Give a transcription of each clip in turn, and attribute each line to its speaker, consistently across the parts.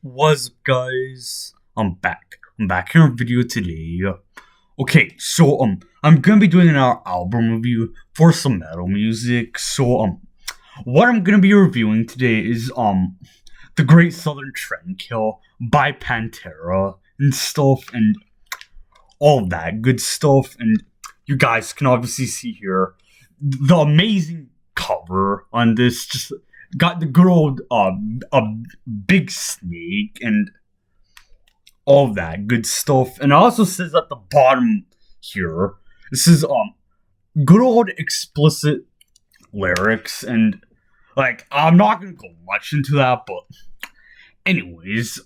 Speaker 1: What's up, guys? I'm back. I'm back in a video today. Okay, so I'm gonna be doing our album review for some metal music. So what I'm gonna be reviewing today is the Great Southern Trendkill by Pantera and stuff, and all of that good stuff. And you guys can obviously see here the amazing cover on this. Just got the good old a big snake and all of that good stuff. And it also says at the bottom here, this is good old explicit lyrics, and like I'm not gonna go much into that, but anyways,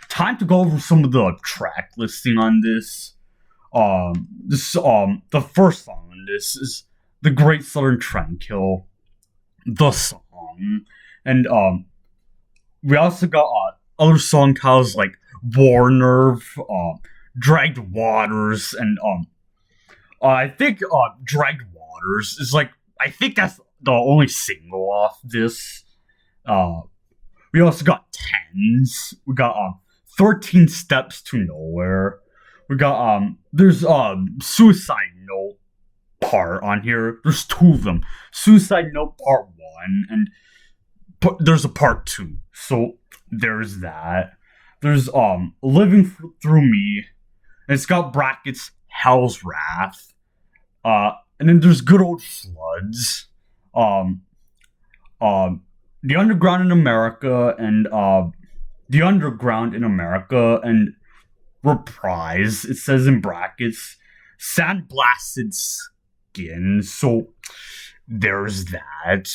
Speaker 1: time to go over some of the track listing on this. The first song on this is The Great Southern Trendkill, the song. And we also got other song titles like War Nerve, Dragged Waters, and I think Dragged Waters is like, I think that's the only single off this. We also got Tens. We got 13 Steps to Nowhere. We got there's Suicide Note part on here. There's two of them. Suicide Note part 1 and there's a part 2. So there's that. There's Living Through Me. And it's got brackets Hell's Wrath. And then there's Good Old Floods. The Underground in America and The Underground in America and Reprise. It says in brackets Sandblasted Skin. So there's that.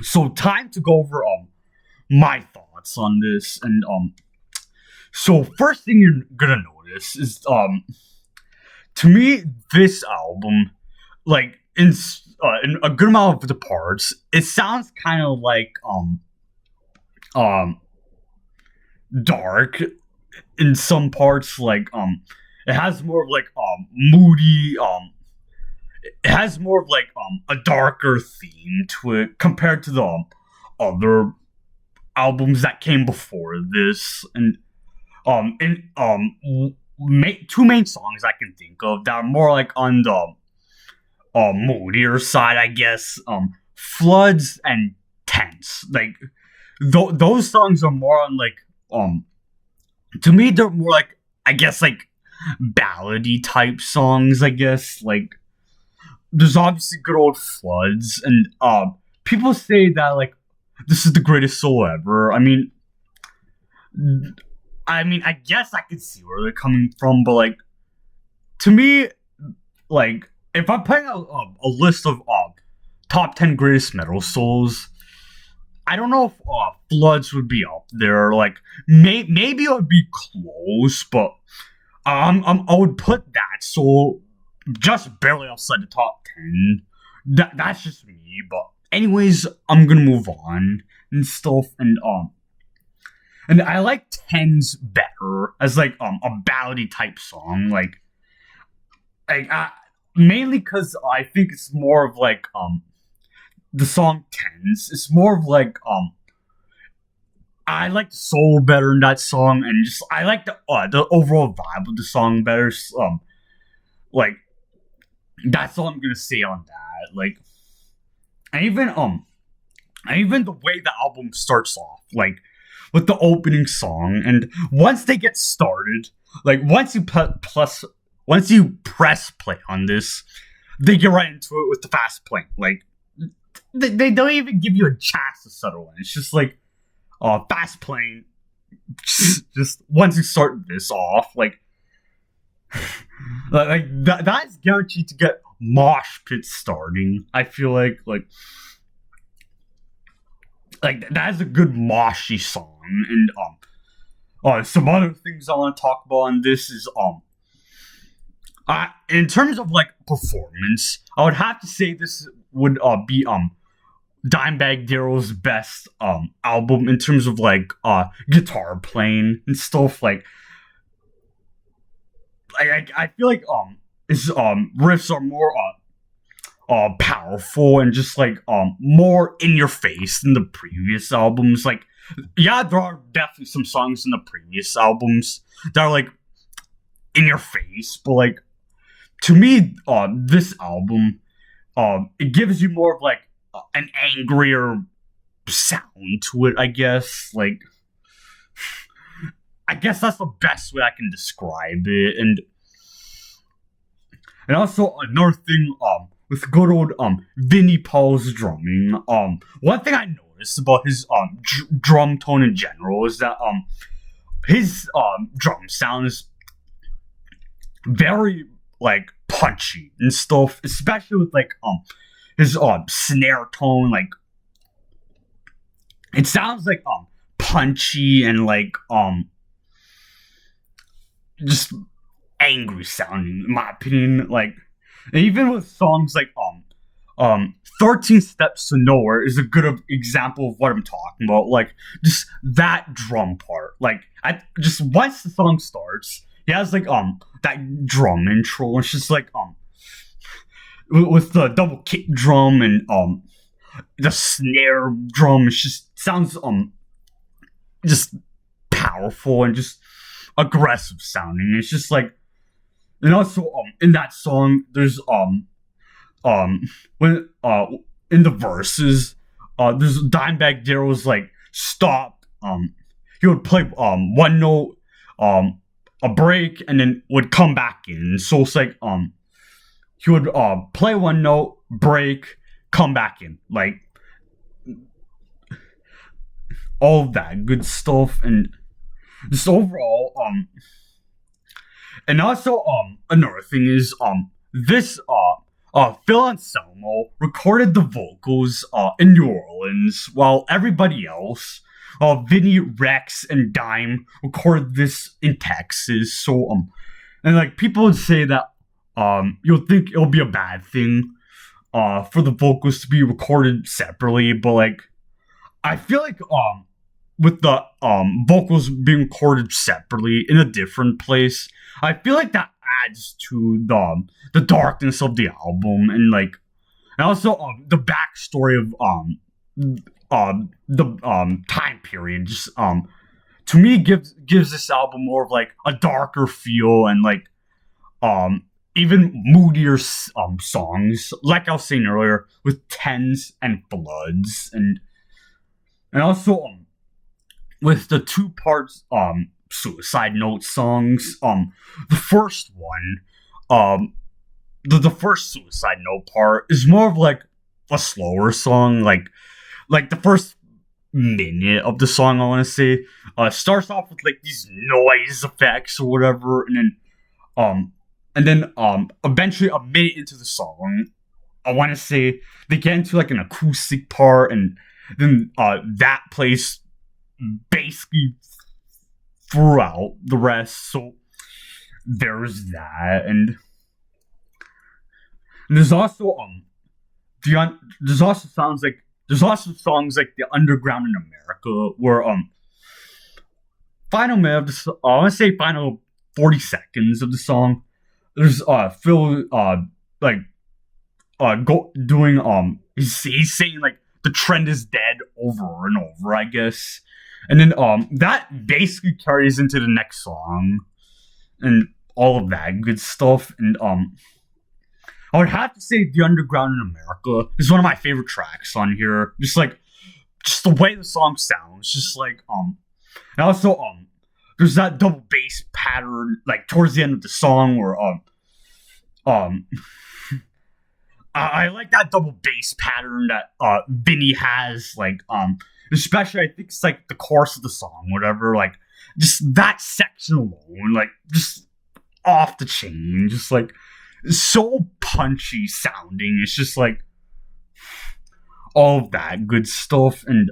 Speaker 1: So time to go over my thoughts on this. And so first thing you're gonna notice is to me this album, like in a good amount of the parts, it sounds kind of like dark in some parts. Like it has more of like moody, it has more of like a darker theme to it compared to the other albums that came before this. And two main songs I can think of that are more like on the moodier side, I guess, Floods and Tense. Like those songs are more on like to me they're more like, I guess, like ballady type songs, I guess. Like there's obviously Good Old Floods, and people say that like this is the greatest solo ever. I mean I guess I could see where they're coming from, but like to me, like if I'm putting a list of top 10 greatest metal solos, I don't know if Floods would be up there. Like maybe it would be close, but I would put that so just barely outside the top 10. That's just me. But anyways, I'm gonna move on and stuff. And I like Tens better as like a ballady type song. Like mainly because I think it's more of like the song Tens. It's more of like I like the soul better in that song, and just I like the overall vibe of the song better. Like that's all I'm gonna say on that. Like, and even the way the album starts off, like with the opening song, and once they get started, like once you press play on this, they get right into it with the fast play. Like they don't even give you a chance to settle in. It's just like fast playing. Just once you start this off, like that's guaranteed to get mosh pit starting. I feel like that is a good moshy song. And some other things I want to talk about on this is in terms of like performance, I would have to say this would be Dimebag Darrell's best album in terms of like guitar playing and stuff. Like I feel like his riffs are more powerful and just like more in your face than the previous albums. Like, yeah, there are definitely some songs in the previous albums that are like in your face, but like to me, this album, it gives you more of like an angrier sound to it, I guess. Like, I guess that's the best way I can describe it. And also another thing, with good old Vinnie Paul's drumming. One thing I noticed about his drum tone in general is that his drum sound is very like punchy and stuff, especially with like his snare tone. Like, it sounds like punchy and like just angry sounding, in my opinion. Like, and even with songs like 13 Steps to Nowhere is a good example of what I'm talking about. Like, just that drum part. Like, I just once the song starts, he has like that drum intro. It's just like with the double kick drum and the snare drum. It just sounds just powerful and just aggressive sounding. It's just like, and also in that song there's when in the verses there's Dimebag Darrell's like stop, he would play one note, a break, and then would come back in. So it's like he would play one note, break, come back in, like all of that good stuff. And just overall, and also another thing is this Phil Anselmo recorded the vocals in New Orleans, while everybody else, Vinny, Rex, and Dime, recorded this in Texas. So and like people would say that you'll think it'll be a bad thing for the vocals to be recorded separately, but like I feel like with the vocals being recorded separately in a different place, I feel like that adds to the darkness of the album. And like, and also the backstory of the time period just to me gives this album more of like a darker feel and like even moodier songs, like I was saying earlier, with Tens and Floods. And also with the two parts Suicide Note songs. The first one, the first Suicide Note part is more of like a slower song. Like the first minute of the song, I want to say, starts off with like these noise effects or whatever, and then eventually a minute into the song, I want to say they get into like an acoustic part, and then that plays basically throughout the rest. So there's that. And there's also there's also songs like The Underground in America, where final minute of the I want to say final 40 seconds of the song, there's Phil doing he's saying like the trend is dead over and over, I guess. And then that basically carries into the next song and all of that good stuff. And I would have to say The Underground in America is one of my favorite tracks on here. Just the way the song sounds, just like and also there's that double bass pattern like towards the end of the song where I like that double bass pattern that Vinny has, like especially I think it's like the chorus of the song, whatever, like just that section alone, like just off the chain, just like so punchy sounding. It's just like all of that good stuff. And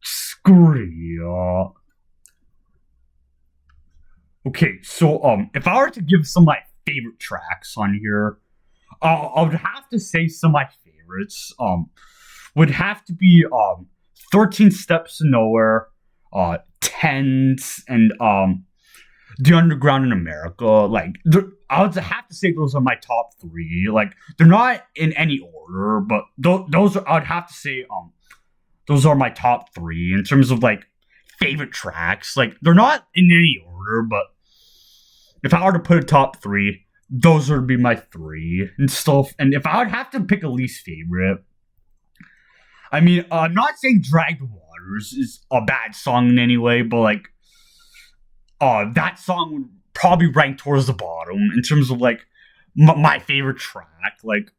Speaker 1: screw. Okay, so if I were to give some of my favorite tracks on here, I would have to say some of my favorites would have to be 13 Steps to Nowhere, Tens, and the underground in America. Like, I would have to say those are my top three. Like, they're not in any order, but those are, I'd have to say those are my top three in terms of like favorite tracks. Like, they're not in any order, but if I were to put a top three, those would be my three and stuff. And if I would have to pick a least favorite, I mean, I'm not saying Dragged Waters is a bad song in any way, but like, that song would probably rank towards the bottom in terms of like my favorite track. Like,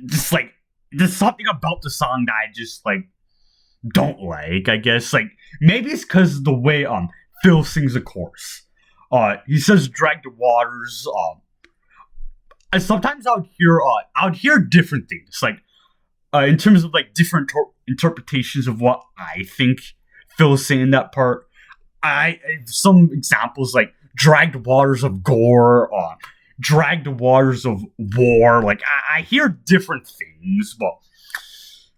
Speaker 1: just like there's something about the song that I just like don't like. I guess like maybe it's because the way Phil sings the chorus. He says "Drag the waters." And sometimes I would hear different things, like in terms of like different interpretations of what I think Phil's saying in that part. I some examples like "Drag the waters of gore," "Drag the waters of war." Like I hear different things, but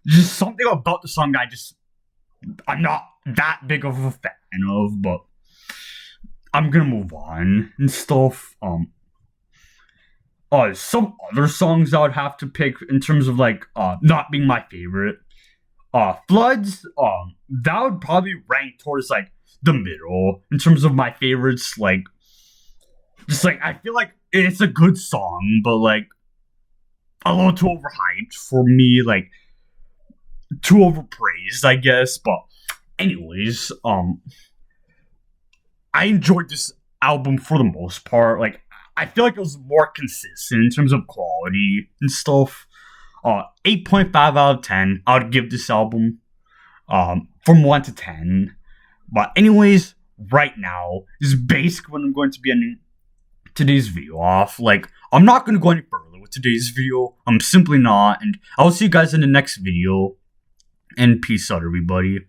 Speaker 1: just something about the song that I'm not that big of a fan of, but I'm gonna move on and stuff. Some other songs I would have to pick in terms of like not being my favorite. Floods, that would probably rank towards like the middle in terms of my favorites. Like, just like I feel like it's a good song, but like a little too overhyped for me, like too overpraised, I guess. But anyways, I enjoyed this album for the most part. Like, I feel like it was more consistent in terms of quality and stuff. 8.5 out of 10. I would give this album from 1 to 10. But anyways, right now is basically when I'm going to be ending today's video off. Like, I'm not going to go any further with today's video. I'm simply not. And I'll see you guys in the next video. And peace out, everybody.